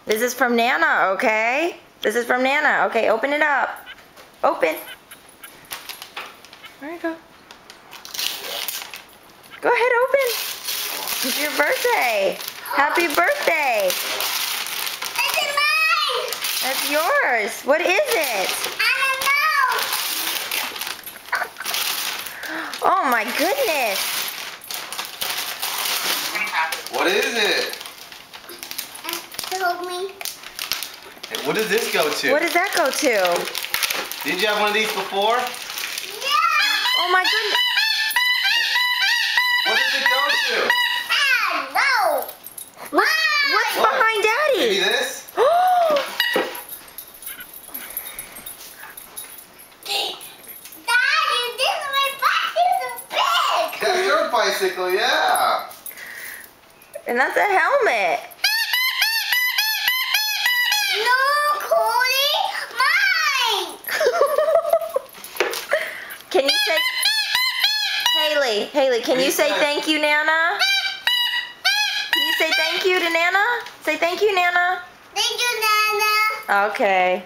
This is from Nana, okay? This is from Nana. Okay, open it up. Open. There you go. Go ahead, open. It's your birthday. Happy birthday. It's mine. That's yours. What is it? I Oh my goodness. What is it? Help me. What does this go to? What does that go to? Did you have one of these before? Yeah. Oh my goodness. What does it go to? No. What's What? behind Maybe Daddy? this? Daddy, this is my bicycle big. That's your bicycle, yeah. And that's a helmet. No, Cody, mine. Can you say, Haley, can you say thank you, Nana? Can you say thank you to Nana? Say thank you, Nana. Thank you, Nana. Okay.